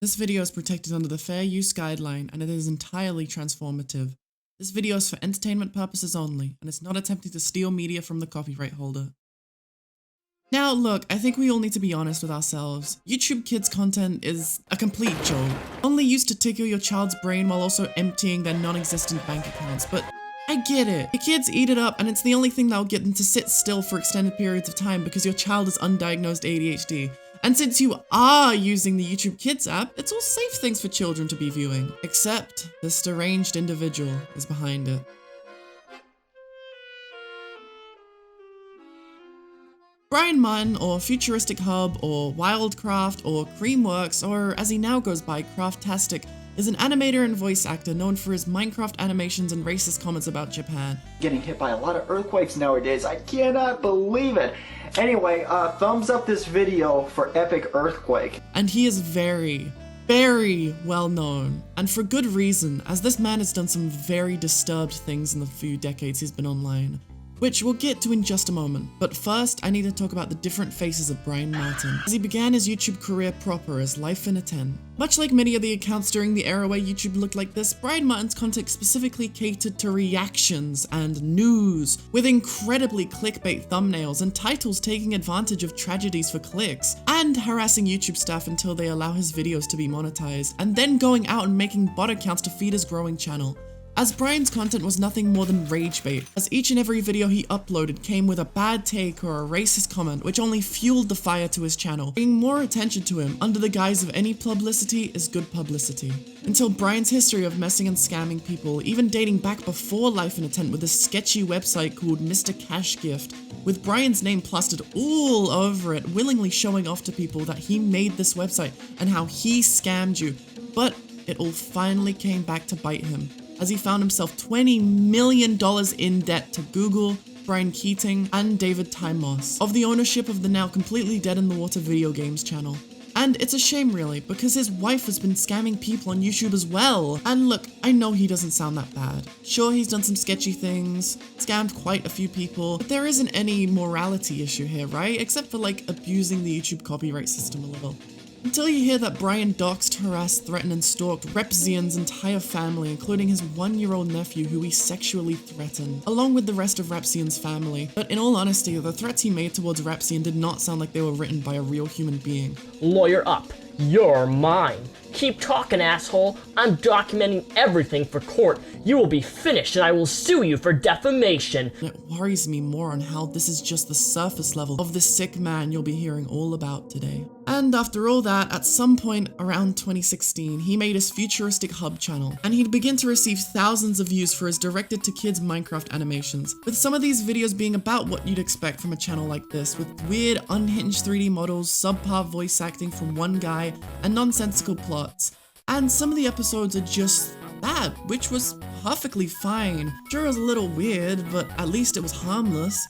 This video is protected under the Fair Use Guideline and it is entirely transformative. This video is for entertainment purposes only, and it's not attempting to steal media from the copyright holder. Now look, I think we all need to be honest with ourselves. YouTube Kids content is a complete joke. Only used to tickle your child's brain while also emptying their non-existent bank accounts, but I get it. Your kids eat it up and it's the only thing that will get them to sit still for extended periods of time because your child has undiagnosed ADHD. And since you are using the YouTube Kids app, it's all safe things for children to be viewing. Except this deranged individual is behind it. Brian Munn, or FuturisticHub, or Wildcraft, or Creamworks, or as he now goes by, Craftastic, is an animator and voice actor known for his Minecraft animations and racist comments about Japan. Getting hit by a lot of earthquakes nowadays, I cannot believe it. Anyway, thumbs up this video for epic earthquake. And he is very, very well known, and for good reason, as this man has done some very disturbed things in the few decades he's been online, which we'll get to in just a moment. But first, I need to talk about the different faces of Brian Martin, as he began his YouTube career proper as Life in a 10. Much like many of the accounts during the era where YouTube looked like this, Brian Martin's content specifically catered to reactions and news, with incredibly clickbait thumbnails and titles taking advantage of tragedies for clicks, and harassing YouTube staff until they allow his videos to be monetized, and then going out and making bot accounts to feed his growing channel. As Brian's content was nothing more than rage bait, as each and every video he uploaded came with a bad take or a racist comment which only fueled the fire to his channel, bringing more attention to him under the guise of any publicity is good publicity. Until Brian's history of messing and scamming people, even dating back before Life in a Tent with a sketchy website called Mr. Cash Gift, with Brian's name plastered all over it, willingly showing off to people that he made this website and how he scammed you. But it all finally came back to bite him, as he found himself $20 million in debt to Google, Brian Keating, and David Timos, of the ownership of the now completely dead in the water video games channel. And it's a shame really, because his wife has been scamming people on YouTube as well. And look, I know he doesn't sound that bad. Sure, he's done some sketchy things, scammed quite a few people, but there isn't any morality issue here, right? Except for like abusing the YouTube copyright system a little. Until you hear that Brian doxed, harassed, threatened, and stalked Repzian's entire family, including his 1-year-old nephew who he sexually threatened, along with the rest of Repzian's family. But in all honesty, the threats he made towards Repzian did not sound like they were written by a real human being. Lawyer up. You're mine. Keep talking, asshole. I'm documenting everything for court. You will be finished and I will sue you for defamation. And it worries me more on how this is just the surface level of the sick man you'll be hearing all about today. And after all that, at some point around 2016, he made his FuturisticHub channel, and he'd begin to receive thousands of views for his directed-to-kids Minecraft animations, with some of these videos being about what you'd expect from a channel like this, with weird, unhinged 3D models, subpar voice acting from one guy, and nonsensical plots. And some of the episodes are just that, which was perfectly fine. Sure, it was a little weird, but at least it was harmless.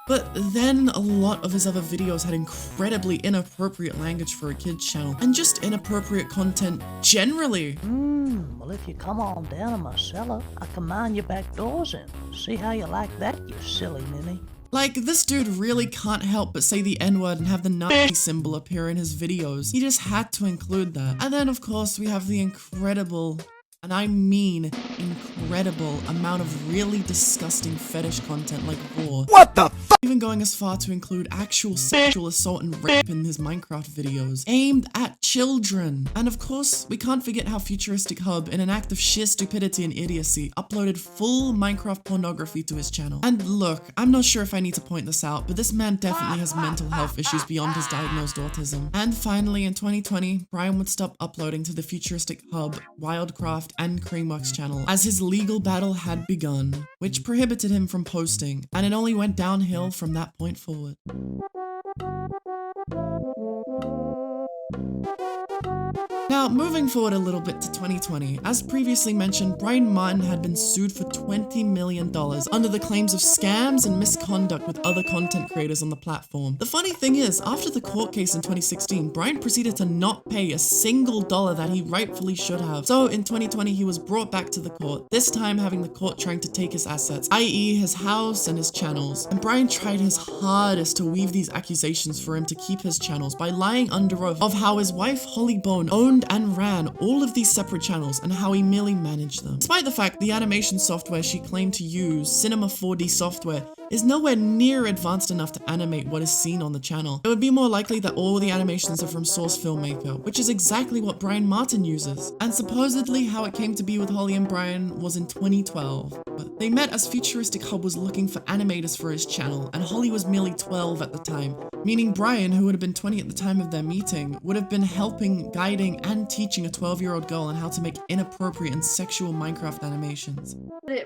But then a lot of his other videos had incredibly inappropriate language for a kid's channel, and just inappropriate content generally. Well, if you come on down to my cellar, I can mind your back doors in. See how you like that, you silly ninny. Like, this dude really can't help but say the N-word and have the Nazi symbol appear in his videos. He just had to include that. And then, of course, we have the incredible, and I mean incredible, amount of really disgusting fetish content like gore. What the fuck? Even going as far to include actual sexual assault and rape in his Minecraft videos, aimed at children. And of course, we can't forget how FuturisticHub, in an act of sheer stupidity and idiocy, uploaded full Minecraft pornography to his channel. And look, I'm not sure if I need to point this out, but this man definitely has mental health issues beyond his diagnosed autism. And finally, in 2020, Brian would stop uploading to the FuturisticHub, Wildcraft, and Creamworks channel, as his legal battle had begun, which prohibited him from posting, and it only went downhill from that point forward. Now, moving forward a little bit to 2020, as previously mentioned, Brian Martin had been sued for $20 million under the claims of scams and misconduct with other content creators on the platform. The funny thing is, after the court case in 2016, Brian proceeded to not pay a single dollar that he rightfully should have. So in 2020, he was brought back to the court, this time having the court trying to take his assets, i.e. his house and his channels. And Brian tried his hardest to weave these accusations for him to keep his channels by lying under oath of how his wife Holly Bone owned owned and ran all of these separate channels and how he merely managed them. Despite the fact the animation software she claimed to use, Cinema 4D software, is nowhere near advanced enough to animate what is seen on the channel. It would be more likely that all the animations are from Source Filmmaker, which is exactly what Brian Martin uses. And supposedly how it came to be with Holly and Brian was in 2012. But they met as FuturisticHub was looking for animators for his channel, and Holly was merely 12 at the time, meaning Brian, who would have been 20 at the time of their meeting, would have been helping, guiding, and teaching a 12-year-old girl on how to make inappropriate and sexual Minecraft animations.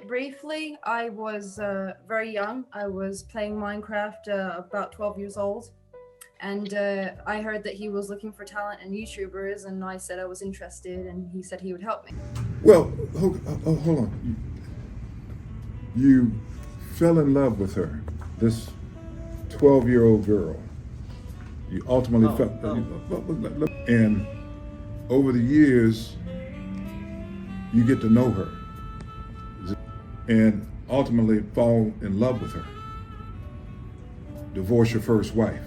Briefly, I was very young. I was playing Minecraft about 12 years old, and I heard that he was looking for talent and YouTubers, and I said I was interested, and he said he would help me. Well, hold on. You fell in love with her, this 12-year-old girl. You ultimately and over the years, you get to know her and ultimately fall in love with her. Divorce your first wife.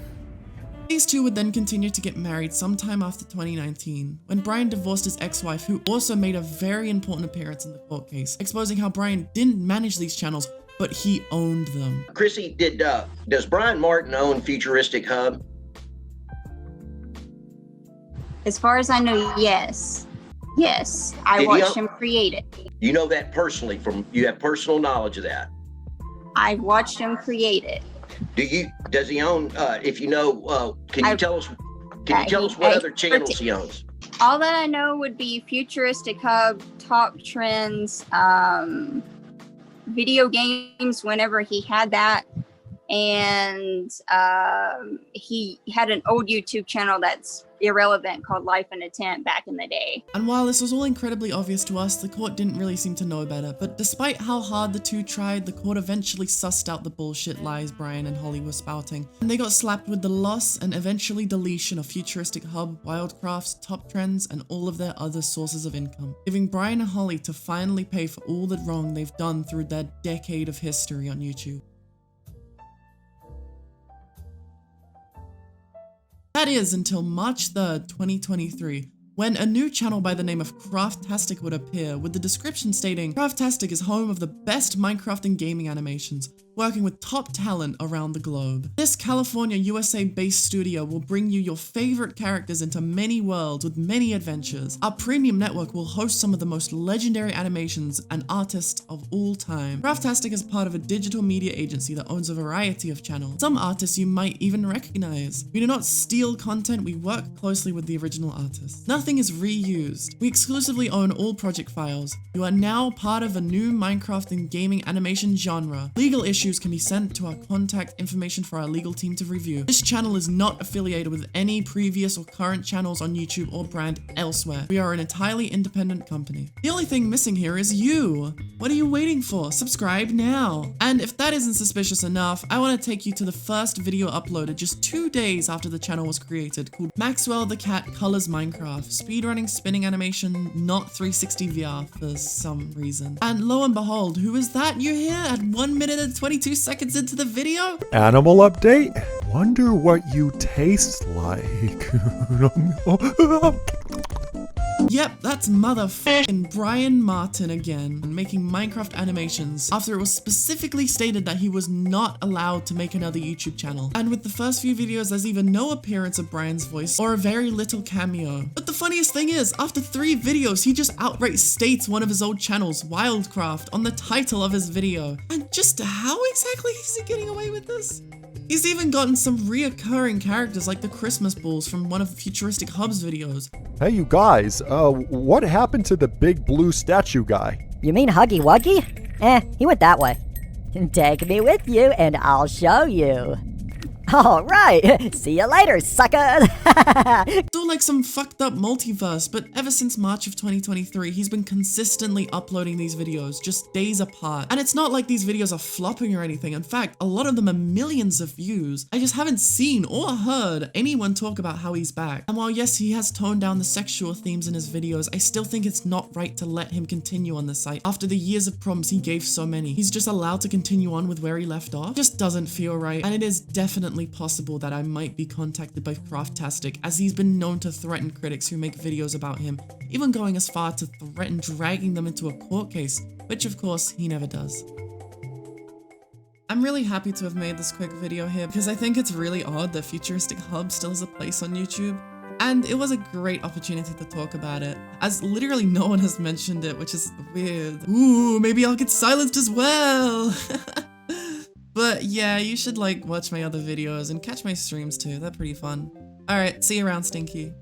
These two would then continue to get married sometime after 2019, when Brian divorced his ex-wife, who also made a very important appearance in the court case, exposing how Brian didn't manage these channels, but he owned them. Chrissy, does Brian Martin own FuturisticHub? As far as I know, yes. Yes, I watched him create it. You know that personally, you have personal knowledge of that? I watched him create it. Does he own, if you know, can you tell us what other channels he owns? All that I know would be FuturisticHub, Top Trends, video games whenever he had that, and he had an old YouTube channel that's irrelevant called Life in a Tent back in the day. And while this was all incredibly obvious to us, the court didn't really seem to know better. But despite how hard the two tried, the court eventually sussed out the bullshit lies Brian and Holly were spouting, and they got slapped with the loss and eventually deletion of FuturisticHub, Wildcrafts, Top Trends, and all of their other sources of income, giving Brian and Holly to finally pay for all the wrong they've done through their decade of history on YouTube. That is until March 3rd, 2023, when a new channel by the name of Craftastic would appear, with the description stating, Craftastic is home of the best Minecraft and gaming animations, working with top talent around the globe. This California, USA-based studio will bring you your favorite characters into many worlds with many adventures. Our premium network will host some of the most legendary animations and artists of all time. Craftastic is part of a digital media agency that owns a variety of channels. Some artists you might even recognize. We do not steal content, we work closely with the original artists. Nothing is reused. We exclusively own all project files. You are now part of a new Minecraft and gaming animation genre. Legal issues can be sent to our contact information for our legal team to review. This channel is not affiliated with any previous or current channels on YouTube or brand elsewhere. We are an entirely independent company. The only thing missing here is you. What are you waiting for? Subscribe now. And if that isn't suspicious enough, I want to take you to the first video uploaded just 2 days after the channel was created, called Maxwell the Cat Colors Minecraft, speedrunning spinning animation, not 360 VR for some reason. And lo and behold, who is that you hear at 1 minute and 22 seconds into the video? Animal update? Wonder what you taste like. Yep, that's motherfucking Brian Martin again, making Minecraft animations after it was specifically stated that he was not allowed to make another YouTube channel. And with the first few videos, there's even no appearance of Brian's voice or a very little cameo. But the funniest thing is, after 3 videos, he just outright states one of his old channels, Wildcraft, on the title of his video. And just how exactly is he getting away with this? He's even gotten some reoccurring characters like the Christmas balls from one of FuturisticHub's videos. Hey you guys, what happened to the big blue statue guy? You mean Huggy Wuggy? He went that way. Take me with you and I'll show you. Alright, see you later, suckers! Still like some fucked up multiverse, but ever since March of 2023, he's been consistently uploading these videos, just days apart. And it's not like these videos are flopping or anything. In fact, a lot of them are millions of views. I just haven't seen or heard anyone talk about how he's back. And while yes, he has toned down the sexual themes in his videos, I still think it's not right to let him continue on the site. After the years of prompts he gave so many, he's just allowed to continue on with where he left off. Just doesn't feel right, and it is definitely definitely possible that I might be contacted by Craftastic, as he's been known to threaten critics who make videos about him, even going as far to threaten dragging them into a court case, which of course he never does. I'm really happy to have made this quick video here because I think it's really odd that FuturisticHub still has a place on YouTube, and it was a great opportunity to talk about it, as literally no one has mentioned it, which is weird. Ooh, maybe I'll get silenced as well! But yeah, you should like watch my other videos and catch my streams too, they're pretty fun. Alright, see you around, Stinky.